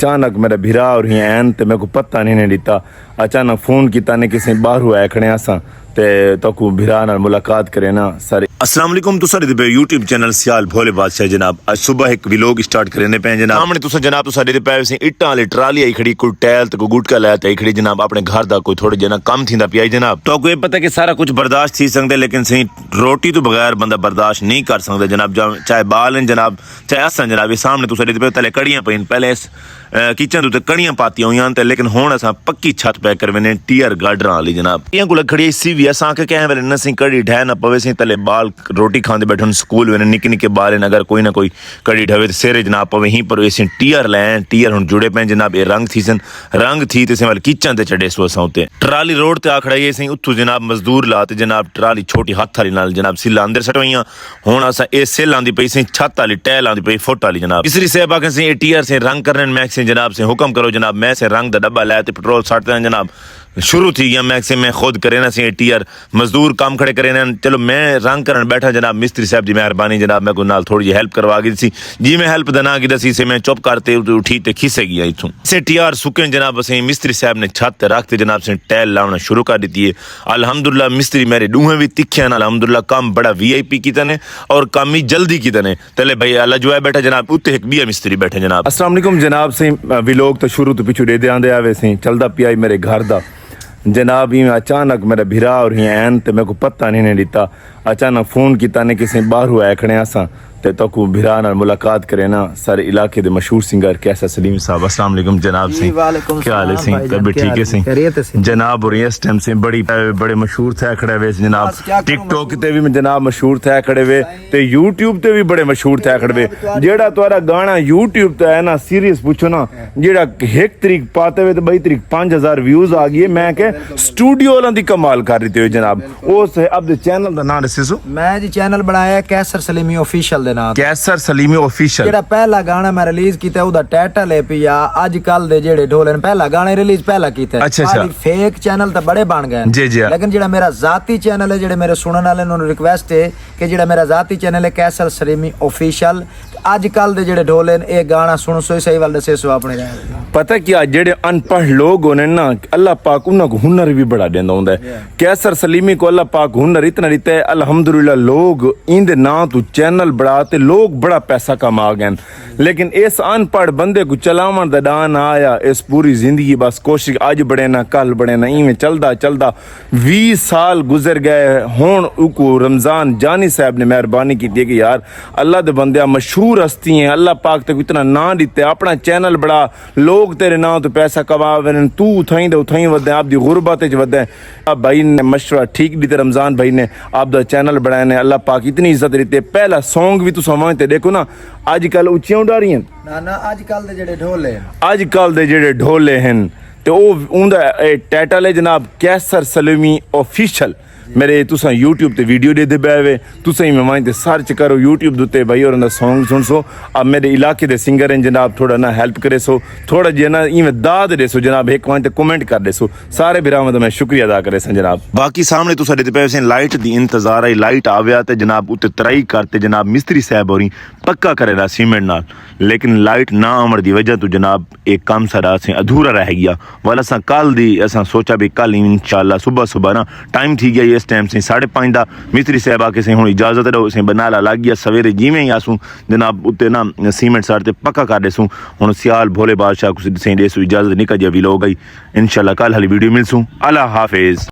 अचानक मेरा भिरा और ही ऐन ते मेरे को पता नहीं दिता। अचानक फोन किया ने किसी बाहर हुआ खड़े असा ते तकू भिरा नाल मुलाकात करे ना सर। अस्सलाम वालेकुम तुसा दे यूट्यूब चैनल सियाल भोले बादशाह जनाब आज सुबह एक व्लॉग स्टार्ट करने पे जनाब सामने तुसा जनाब तुसा दे पे से इट्टां वाली ट्राली आई खड़ी कोई टैल ते कोई गुटका लै ते खड़ी जनाब अपने घर दा कोई थोड़े जना कम थींदा पिया जनाब। तो कोई पता कि सारा कुछ बर्दाश्त थी सकदे लेकिन सही रोटी तो बगैर बंदा बर्दाश्त नहीं कर सकदा जनाब। चाहे बाल हैं जनाब चाहे असन जनाब। सामने तुसा दे पे तले कड़ियां पईन पहले किचन तो कड़ियां पाती हुई ते लेकिन हुण असां पक्की छत पै करवेने टीयर गार्डरां वाली जनाब। इयां कोल खड़ी इसी भी असां के कह वेले नसी कड़ी ढह ना पवे सी तले बाल रोटी खांदे बैठन स्कूल वेने निक्के निक्के बाल हैं अगर कोई ना कोई कड़ी ढवे ते सिरे जनाब पवे ही पर इसी टीयर लैन टीयर हुण जुड़े पे जनाब। ये रंग थी सन रंग थी ते वाल किचन ते चढ़े सो असां उते ट्राली रोड ते आ खड़ाई सी उत्थू जनाब मजदूर लाते जनाब ट्राली छोटी हथ वाली नाल जनाब सिला अंदर सटवाइयां। हुण असां ए सिल आंदी पई सी छत वाली टैल आंदी पई फुट वाली जनाब। तीसरी साहब आके सी टीयर से रंग करने मैक्स जनाब से हुक्म करो जनाब। मैं से रंग दा डब्बा लाया ते पेट्रोल सटते हैं जनाब। शुरू थी गया मैक्स मैं खुद करे ना सी टीयर मजदूर काम खड़े करे ना। चलो मैं रंग करन बैठा जनाब मिस्त्री साहब जी मेहरबानी जनाब मैं को नाल थोड़ी जी हेल्प करवा गई सी जी। मैं हेल्प दना की दसी से मैं चुप करते उठी ते खिसे गया इथों से टीयर सुके जनाब। असें मिस्त्री साहब ने छत ते रखते जनाब से टैल लाना शुरू कर दी है। अल्हम्दुलिल्लाह मिस्त्री मेरे दूहें भी तिखे हैं अल्हम्दुलिल्लाह। काम बड़ा VIP कीता ने और काम ही जल्दी कीता ने। तले भाई अल्लाह जो है बैठा जनाब उत्ते एक बिया मिस्त्री बैठे जनाब। अस्सलाम वालेकुम जनाब से व्लॉग तो शुरू तो पिछू दे आंदे आवे सी चलदा पिया मेरे घर दा जनाब। ही अचानक मेरा भिरा और ही ऐन ते मेरे को पता नहीं दिता। अचानक फोन किया ने किसी बाहर हुआ खड़े असा ते तकू भिरा नाल मुलाकात करे ना सारे इलाके दे मशहूर सिंगर कैसा सलीम साहब। अस्सलाम वालेकुम जनाब से क्या हाल है सी तबीयत ठीक है सी जनाब। और इस टाइम से बड़े मशहूर थे खड़े वे जनाब। टिकटॉक ते भी जनाब मशहूर थे खड़े वे ते यूट्यूब ते भी बड़े मशहूर थे खड़े वे। जेड़ा तुम्हारा गाना यूट्यूब ते है ना सीरियस पूछो ना जेड़ा 1 तरीक पाते हुए तो 2 तरीक 5000 व्यूज आ गए। मैं के स्टूडियो वालों दी कमाल कर रही थे जनाब। उस अब चैनल दा नाम दसो। मैं जी चैनल बनाया कैसर सलीमी ऑफिशियल दे नाम कैसर सलीमी ऑफिशियल। जेड़ा पहला गाना मैं रिलीज कीता ओदा टाइटल है पिया आजकल दे जेड़े ढोले ने पहला गाने रिलीज पहला कीता। अच्छा फेक चैनल तो बड़े बन गए जी जी। लेकिन जेड़ा मेरा जाती चैनल है जेड़े मेरे सुनने वाले उन्होंने रिक्वेस्ट है कि जेड़ा मेरा जाती चैनल है कैसर सलीमी ऑफिशियल आजकल दे जेड़े ढोले ने ये गाना सुन सो सही वाल दसे सो अपने पता क्या जेड़े अनपढ़ लोग होने ना अल्लाह पाक उन्हें हुनर भी बड़ा देंदा हुंदा है। कैसर सलीमी को अल्लाह पाक हुनर इतना देता है अल्हम्दुलिल्लाह। लोग इंदे नाम तो चैनल बढ़ाते लोग बड़ा पैसा कमा गए लेकिन इस अनपढ़ बंदे को चलावन दा दान आया इस पूरी जिंदगी बस कोशिश आज बढ़े ना कल बढ़े ना इवें चलदा चलदा 20 साल गुजर गए। हुण उको रमजान जानी साहब ने मेहरबानी की कि यार अल्लाह दे बंदे मशहूर हस्ती हैं अल्लाह पाक तक इतना ना दिते अपना चैनल बड़ा लोग तेरे नाम तो पैसा कमावे तू उठाई दे उठाई वधे आप दी गुरबत च वधे। अब भाई ने मशवरा ठीक दी रमजान भाई ने आप दा चैनल बढ़ाया ने अल्लाह पाक इतनी इज्जत देते। पहला सॉन्ग भी तू समझते देखो ना आजकल उच्चियां उड़ा रही हैं ना आजकल दे जेड़े ढोले आजकल दे जेड़े ढोले हैं ते ओ उंदा टाइटल है जनाब कैसर सलीमी ऑफिशियल। मेरे तुसा यूट्यूब ते वीडियो दे बैवे तुसा ही मैं ते सर्च करो यूट्यूब दुते भाई और सॉन्ग सुन सो। अब मेरे इलाके दे सिंगर हैं जनाब थोड़ा ना हेल्प करे सो थोड़ा जे ना इवें दाद दे सो जनाब एक वहां ते कमेंट कर दे सो सारे बिरावां दा मैं शुक्रिया अदा करे सन जनाब। बाकी सामने तुसा दे पे से लाइट दी इंतजार है लाइट आव्या ते जनाब उते तराई करते जनाब मिस्त्री साहब होरी पक्का करेला सीमेंट नाल लेकिन लाइट ना आवन दी वजह तो जनाब एक काम सारा से अधूरा रह गया। वाला असा कल दी असा सोचा भी कल इंशाल्लाह सुबह ना टाइम थी गया इस टाइम से 5:30 दा मिस्त्री साहब आके से हुण इजाजत दो से बनाला लग गया सवेरे जिवें ही आसू जनाब उते ना सीमेंट सारते पक्का कर देसू। हुण सियाल भोले बादशाह को से देसू इजाजत निकल जा भी लोग गई इंशाल्लाह कल हाली वीडियो मिलसू। अल्लाह हाफिज।